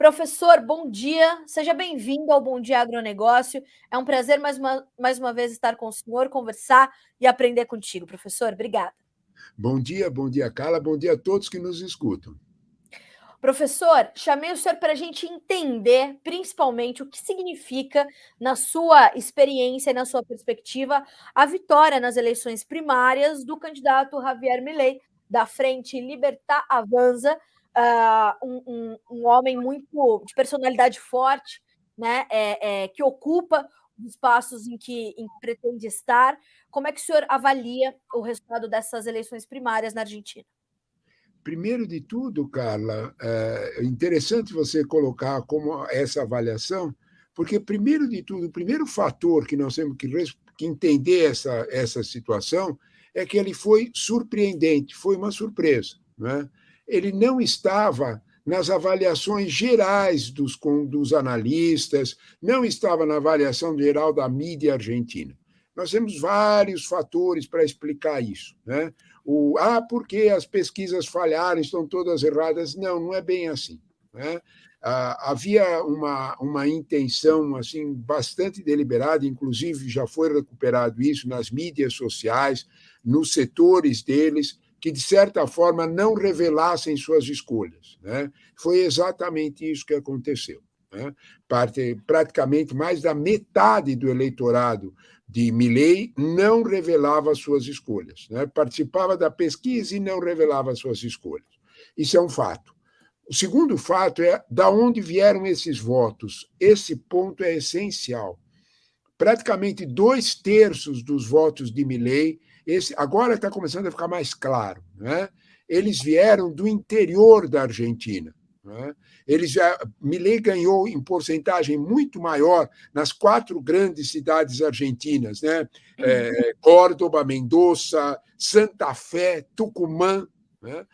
Professor, bom dia. Seja bem-vindo ao Bom Dia Agronegócio. É um prazer mais uma vez estar com o senhor, conversar e aprender contigo. Professor, obrigada. Bom dia, Carla. Bom dia a todos que nos escutam. Professor, chamei o senhor para a gente entender, principalmente, o que significa, na sua experiência e na sua perspectiva, a vitória nas eleições primárias do candidato Javier Milei, da Frente Libertad Avança, um homem muito de personalidade forte, né, que ocupa os espaços em que pretende estar. Como é que o senhor avalia o resultado dessas eleições primárias na Argentina? Primeiro de tudo, Carla, é interessante você colocar como essa avaliação, porque, primeiro de tudo, o primeiro fator que nós temos que entender essa situação é que ele foi surpreendente, foi uma surpresa. Né? Ele não estava nas avaliações gerais dos analistas, não estava na avaliação geral da mídia argentina. Nós temos vários fatores para explicar isso. Né? Porque as pesquisas falharam, estão todas erradas. Não, não é bem assim. Né? Havia uma intenção assim bastante deliberada, inclusive já foi recuperado isso nas mídias sociais, nos setores deles, que, de certa forma, não revelassem suas escolhas. Né? Foi exatamente isso que aconteceu. Né? Praticamente mais da metade do eleitorado de Milei não revelava suas escolhas. Né? Participava da pesquisa e não revelava suas escolhas. Isso é um fato. O segundo fato é de onde vieram esses votos. Esse ponto é essencial. Praticamente 2/3 dos votos de Milei, agora está começando a ficar mais claro, né? Eles vieram do interior da Argentina. Né? Milei ganhou em porcentagem muito maior nas 4 grandes cidades argentinas, né? Córdoba, Mendoza, Santa Fé, Tucumã. Né?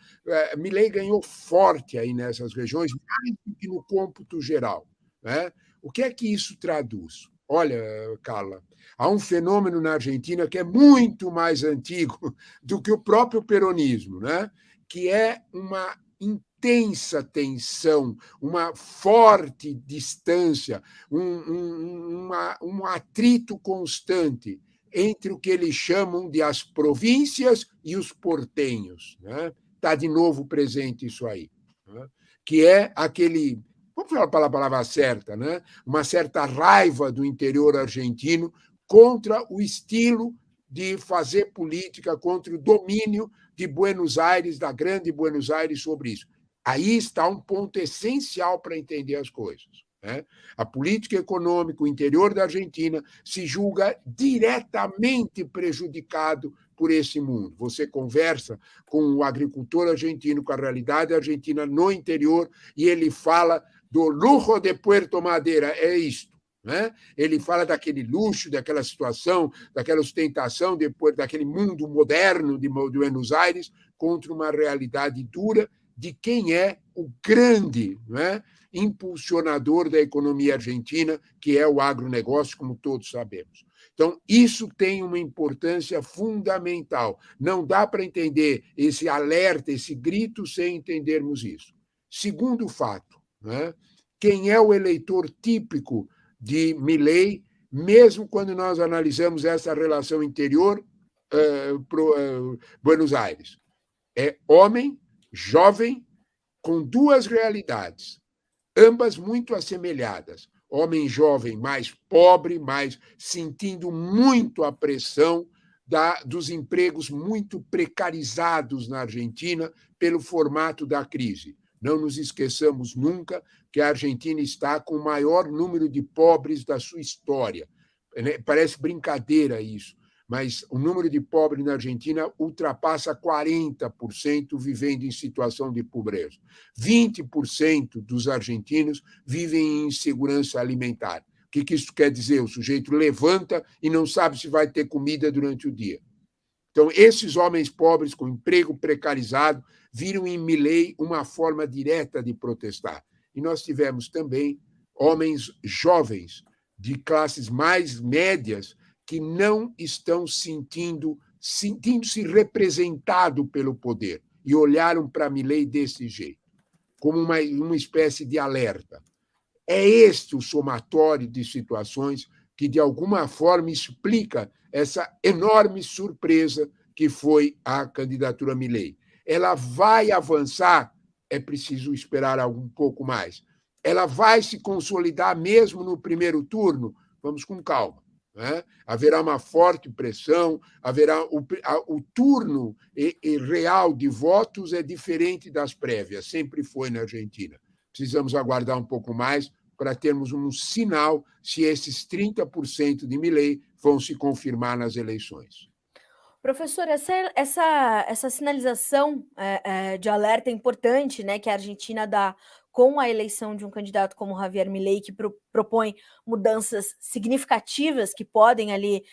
Milei ganhou forte aí nessas regiões, mais do que no cômputo geral. Né? O que é que isso traduz? Olha, Carla, há um fenômeno na Argentina que é muito mais antigo do que o próprio peronismo, né? Que é uma intensa tensão, uma forte distância, um atrito constante entre o que eles chamam de as províncias e os portenhos. Né? Está de novo presente isso aí. Né? Que é aquele, vamos falar pela palavra certa, né? Uma certa raiva do interior argentino contra o estilo de fazer política, contra o domínio de Buenos Aires, da grande Buenos Aires, sobre isso. Aí está um ponto essencial para entender as coisas. Né? A política econômica, o interior da Argentina, se julga diretamente prejudicado por esse mundo. Você conversa com o agricultor argentino, com a realidade argentina no interior, e ele fala do luxo de Puerto Madeira, é isto. Né? Ele fala daquele luxo, daquela situação, daquela ostentação, depois daquele mundo moderno de Buenos Aires, contra uma realidade dura de quem é o grande, né, impulsionador da economia argentina, que é o agronegócio, como todos sabemos. Então, isso tem uma importância fundamental. Não dá para entender esse alerta, esse grito, sem entendermos isso. Segundo fato, né, quem é o eleitor típico de Milei, mesmo quando nós analisamos essa relação interior Buenos Aires? É homem, jovem, com 2 realidades, ambas muito assemelhadas. Homem jovem mais pobre, mais sentindo muito a pressão dos empregos muito precarizados na Argentina pelo formato da crise. Não nos esqueçamos nunca que a Argentina está com o maior número de pobres da sua história. Parece brincadeira isso, mas o número de pobres na Argentina ultrapassa 40% vivendo em situação de pobreza. 20% dos argentinos vivem em insegurança alimentar. O que isso quer dizer? O sujeito levanta e não sabe se vai ter comida durante o dia. Então, esses homens pobres com emprego precarizado viram em Milei uma forma direta de protestar. E nós tivemos também homens jovens, de classes mais médias, que não estão sentindo-se representados pelo poder e olharam para Milei desse jeito. como uma espécie de alerta. É este o somatório de situações que, de alguma forma, explica essa enorme surpresa que foi a candidatura Milei. Ela vai avançar, é preciso esperar um pouco mais. Ela vai se consolidar mesmo no primeiro turno? Vamos com calma. Né? Haverá uma forte pressão, haverá o turno real de votos é diferente das prévias, sempre foi na Argentina. Precisamos aguardar um pouco mais para termos um sinal se esses 30% de Milei vão se confirmar nas eleições. Professor, essa sinalização de alerta é importante, né, que a Argentina dá com a eleição de um candidato como Javier Milei, que propõe mudanças significativas que podem ali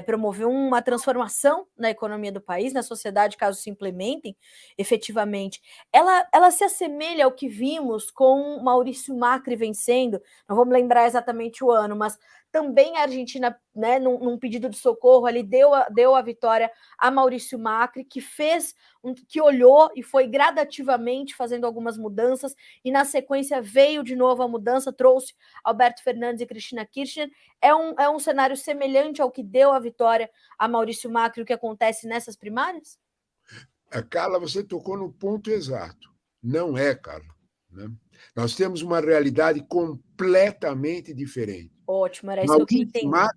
promover uma transformação na economia do país, na sociedade, caso se implementem efetivamente. Ela se assemelha ao que vimos com Maurício Macri vencendo, não vamos lembrar exatamente o ano, mas também a Argentina, né, num pedido de socorro, ali deu a vitória a Maurício Macri, que olhou e foi gradativamente fazendo algumas mudanças, e na sequência veio de novo a mudança, trouxe Alberto Fernandes e Cristina Kirchner. É um cenário semelhante ao que deu a vitória a Maurício Macri, o que acontece nessas primárias? Carla, você tocou no ponto exato. Não é, Carla. Né? Nós temos uma realidade completamente diferente. Ótimo, era isso que eu queria entender.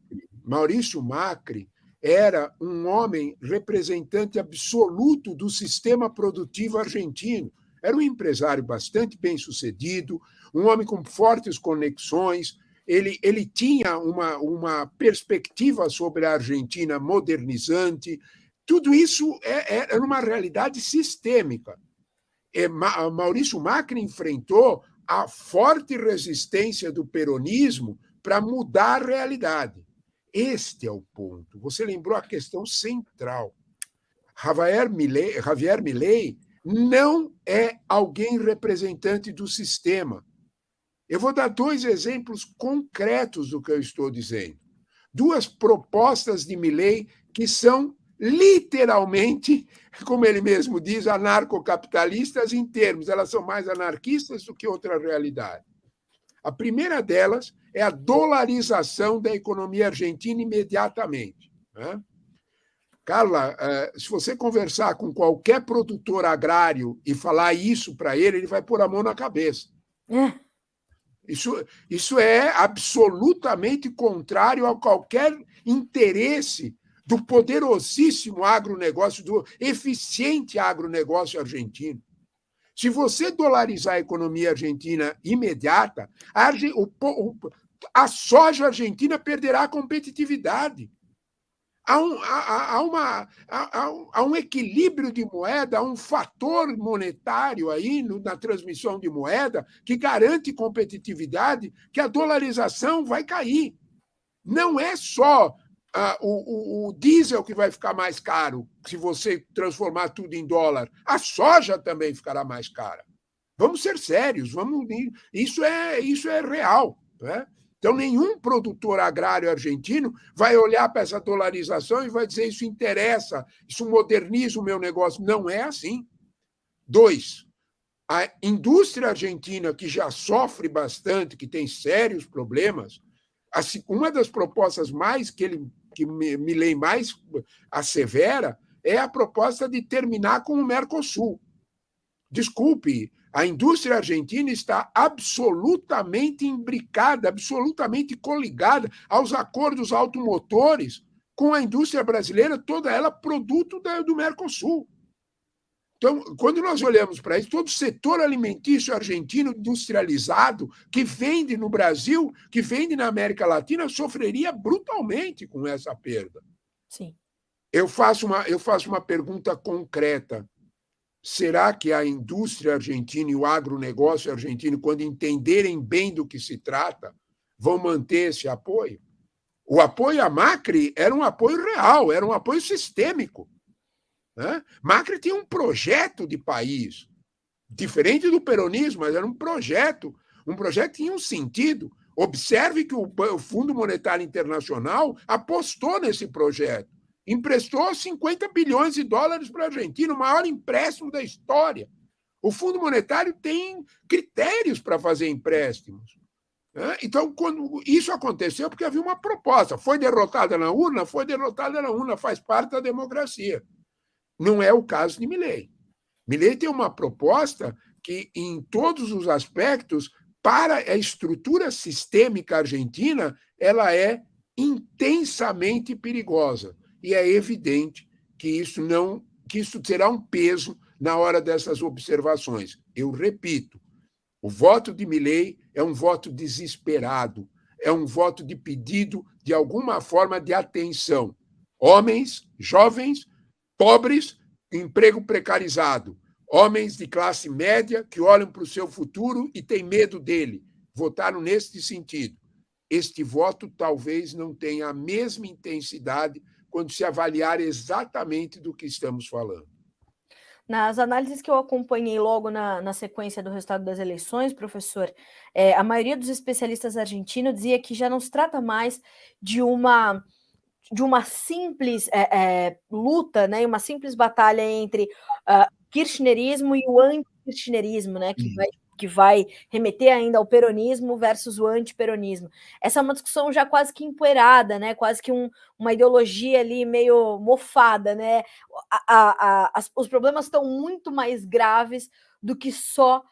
Maurício Macri era um homem representante absoluto do sistema produtivo argentino. Era um empresário bastante bem-sucedido, um homem com fortes conexões. Ele tinha uma perspectiva sobre a Argentina modernizante. Tudo isso era uma realidade sistêmica. Maurício Macri enfrentou a forte resistência do peronismo para mudar a realidade. Este é o ponto. Você lembrou a questão central. Javier Milei não é alguém representante do sistema. Eu vou dar 2 exemplos concretos do que eu estou dizendo. 2 propostas de Milei que são literalmente, como ele mesmo diz, anarcocapitalistas em termos. Elas são mais anarquistas do que outra realidade. A primeira delas é a dolarização da economia argentina imediatamente. Né? Carla, se você conversar com qualquer produtor agrário e falar isso para ele, ele vai pôr a mão na cabeça. Isso é absolutamente contrário a qualquer interesse do poderosíssimo agronegócio, do eficiente agronegócio argentino. Se você dolarizar a economia argentina imediata, a soja argentina perderá a competitividade. Há um equilíbrio de moeda, há um fator monetário aí na transmissão de moeda que garante competitividade, que a dolarização vai cair. Não é só o diesel que vai ficar mais caro se você transformar tudo em dólar. A soja também ficará mais cara. Vamos ser sérios, isso é real. Né? Então, nenhum produtor agrário argentino vai olhar para essa dolarização e vai dizer isso interessa, isso moderniza o meu negócio. Não é assim. 2, a indústria argentina, que já sofre bastante, que tem sérios problemas, uma das propostas que Milei mais assevera é a proposta de terminar com o Mercosul. Desculpe, a indústria argentina está absolutamente imbricada, absolutamente coligada aos acordos automotores com a indústria brasileira, toda ela produto do Mercosul. Então, quando nós olhamos para isso, todo o setor alimentício argentino industrializado que vende no Brasil, que vende na América Latina, sofreria brutalmente com essa perda. Sim. Eu faço uma pergunta concreta. Será que a indústria argentina e o agronegócio argentino, quando entenderem bem do que se trata, vão manter esse apoio? O apoio a Macri era um apoio real, era um apoio sistêmico. Né? Macri tinha um projeto de país, diferente do peronismo, mas era um projeto que tinha um sentido. Observe que o Fundo Monetário Internacional apostou nesse projeto. Emprestou 50 bilhões de dólares para a Argentina, o maior empréstimo da história. O Fundo Monetário tem critérios para fazer empréstimos. Então, quando isso aconteceu, porque havia uma proposta. Foi derrotada na urna? Foi derrotada na urna, faz parte da democracia. Não é o caso de Milei. Milei tem uma proposta que, em todos os aspectos, para a estrutura sistêmica argentina, ela é intensamente perigosa. E é evidente que isso terá um peso na hora dessas observações. Eu repito, o voto de Milei é um voto desesperado, é um voto de pedido de alguma forma de atenção. Homens, jovens, pobres, emprego precarizado. Homens de classe média que olham para o seu futuro e têm medo dele. Votaram neste sentido. Este voto talvez não tenha a mesma intensidade quando se avaliar exatamente do que estamos falando. Nas análises que eu acompanhei logo na sequência do resultado das eleições, professor, a maioria dos especialistas argentinos dizia que já não se trata mais de uma simples luta, né, uma simples batalha entre kirchnerismo e o anti-kirchnerismo, né, que vai remeter ainda ao peronismo versus o antiperonismo. Essa é uma discussão já quase que empoeirada, né, quase que uma ideologia ali meio mofada, né? Os problemas estão muito mais graves do que só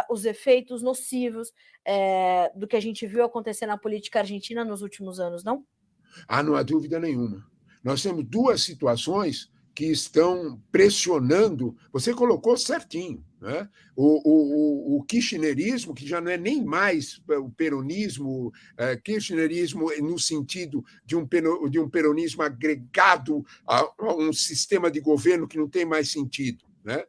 os efeitos nocivos do que a gente viu acontecer na política argentina nos últimos anos, não? Não há dúvida nenhuma. Nós temos duas situações que estão pressionando. Você colocou certinho, né? O kirchnerismo, que já não é nem mais o peronismo, kirchnerismo no sentido de um peronismo agregado a um sistema de governo que não tem mais sentido, né?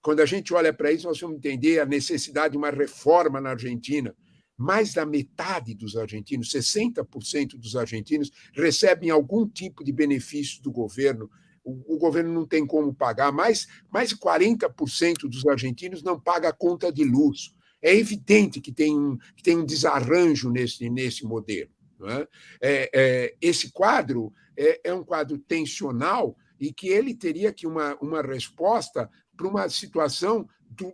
Quando a gente olha para isso, nós vamos entender a necessidade de uma reforma na Argentina. Mais da metade dos argentinos, 60% dos argentinos, recebem algum tipo de benefício do governo. O governo não tem como pagar, mais de 40% dos argentinos não pagam a conta de luz. É evidente que tem um desarranjo nesse modelo. Não é? Esse quadro é um quadro tensional e que ele teria que uma resposta para uma situação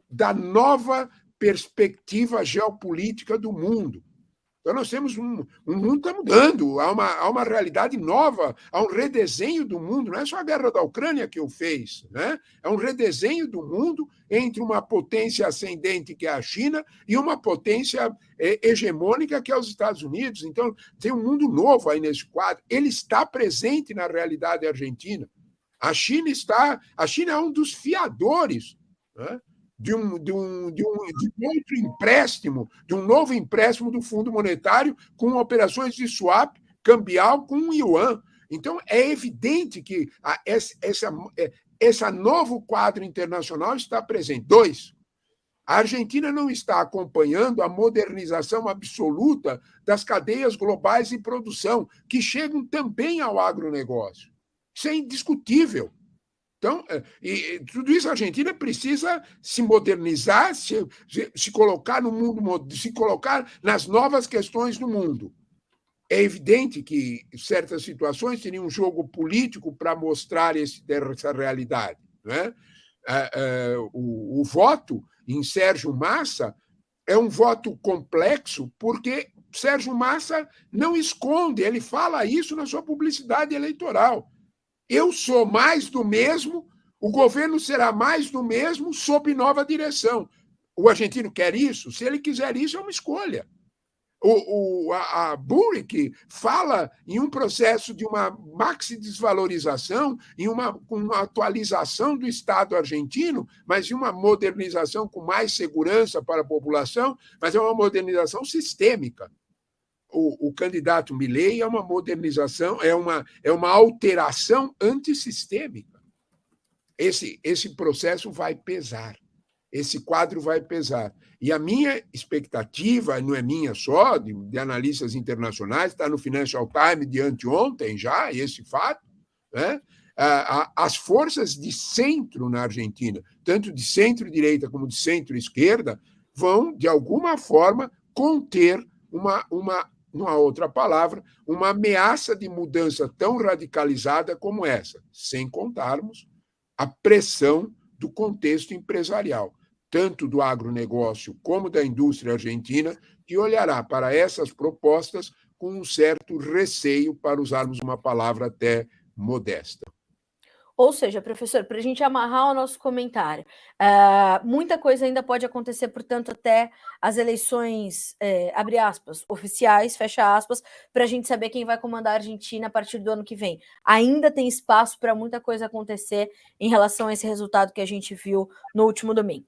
da nova perspectiva geopolítica do mundo. Então, nós temos um mundo está mudando, há uma realidade nova, há um redesenho do mundo, não é só a guerra da Ucrânia que o fez, né? É um redesenho do mundo entre uma potência ascendente, que é a China, e uma potência hegemônica, que é os Estados Unidos. Então, tem um mundo novo aí nesse quadro. Ele está presente na realidade argentina. A China é um dos fiadores, né? De um outro empréstimo, de um novo empréstimo do Fundo Monetário com operações de swap cambial com o yuan. Então, é evidente que esse novo quadro internacional está presente. 2, a Argentina não está acompanhando a modernização absoluta das cadeias globais de produção, que chegam também ao agronegócio. Isso é indiscutível. Então, tudo isso a Argentina precisa se modernizar, se colocar no mundo, se colocar nas novas questões do mundo. É evidente que certas situações teriam um jogo político para mostrar essa realidade. Né? O voto em Sérgio Massa é um voto complexo, porque Sérgio Massa não esconde, ele fala isso na sua publicidade eleitoral. Eu sou mais do mesmo, o governo será mais do mesmo sob nova direção. O argentino quer isso? Se ele quiser isso, é uma escolha. A Burrick fala em um processo de uma maxi-desvalorização, em uma atualização do Estado argentino, mas em uma modernização com mais segurança para a população, mas é uma modernização sistêmica. O candidato Milei é uma modernização, é uma alteração antissistêmica. Esse processo vai pesar, esse quadro vai pesar. E a minha expectativa, não é minha só, de analistas internacionais, está no Financial Times de anteontem já, esse fato, né? As forças de centro na Argentina, tanto de centro-direita como de centro-esquerda, vão, de alguma forma, conter numa outra palavra, uma ameaça de mudança tão radicalizada como essa, sem contarmos a pressão do contexto empresarial. tanto do agronegócio como da indústria argentina, que olhará para essas propostas com um certo receio, para usarmos uma palavra até modesta. Ou seja, professor, para a gente amarrar o nosso comentário, muita coisa ainda pode acontecer, portanto, até as eleições, abre aspas, oficiais, fecha aspas, para a gente saber quem vai comandar a Argentina a partir do ano que vem. Ainda tem espaço para muita coisa acontecer em relação a esse resultado que a gente viu no último domingo.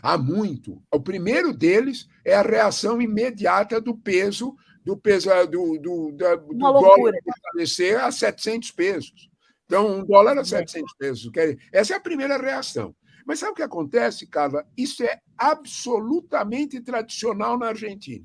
Há muito. O primeiro deles é a reação imediata do peso Uma do dólar loucura. fortalecer a 700 pesos. Então, um dólar a 700 pesos. Essa é a primeira reação. Mas sabe o que acontece, Carla? Isso é absolutamente tradicional na Argentina.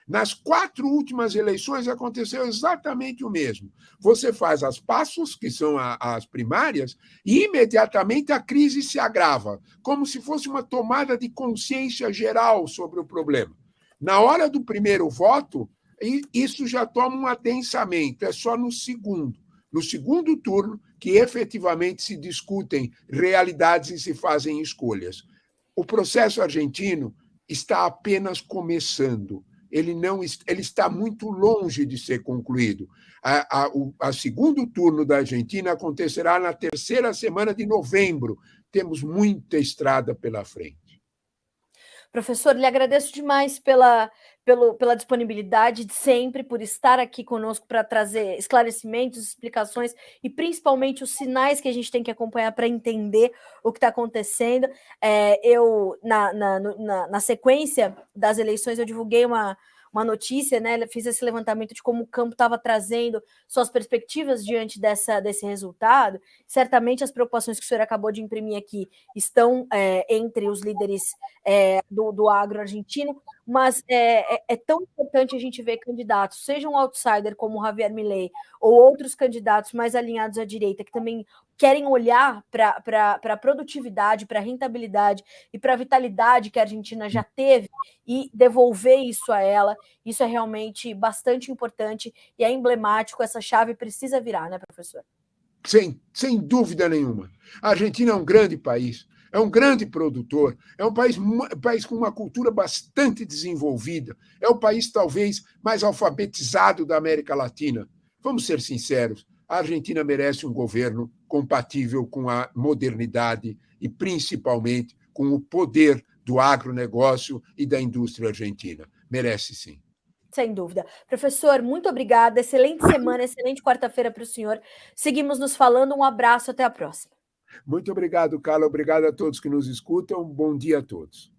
Nas 4 últimas eleições aconteceu exatamente o mesmo. Você faz as PASSOS, que são as primárias, e imediatamente a crise se agrava, como se fosse uma tomada de consciência geral sobre o problema. Na hora do primeiro voto, isso já toma um adensamento, é só no segundo. No segundo turno, que efetivamente se discutem realidades e se fazem escolhas. O processo argentino está apenas começando. Ele está muito longe de ser concluído. O segundo turno da Argentina acontecerá na terceira semana de novembro. Temos muita estrada pela frente. Professor, lhe agradeço demais pela disponibilidade de sempre, por estar aqui conosco para trazer esclarecimentos, explicações e principalmente os sinais que a gente tem que acompanhar para entender o que está acontecendo. Na sequência das eleições, eu divulguei uma notícia, né? Fiz esse levantamento de como o campo estava trazendo suas perspectivas diante desse resultado. Certamente as preocupações que o senhor acabou de imprimir aqui estão entre os líderes do agro argentino, mas é tão importante a gente ver candidatos, seja um outsider como o Javier Milei, ou outros candidatos mais alinhados à direita, que também querem olhar para a produtividade, para a rentabilidade e para a vitalidade que a Argentina já teve e devolver isso a ela. Isso é realmente bastante importante e é emblemático. Essa chave precisa virar, né, professor? Sem dúvida nenhuma. A Argentina é um grande país, é um grande produtor, é um país com uma cultura bastante desenvolvida, é o país talvez mais alfabetizado da América Latina. Vamos ser sinceros, a Argentina merece um governo compatível com a modernidade e, principalmente, com o poder do agronegócio e da indústria argentina. Merece sim. Sem dúvida. Professor, muito obrigada. Excelente semana, excelente quarta-feira para o senhor. Seguimos nos falando. Um abraço, até a próxima. Muito obrigado, Carla. Obrigado a todos que nos escutam. Bom dia a todos.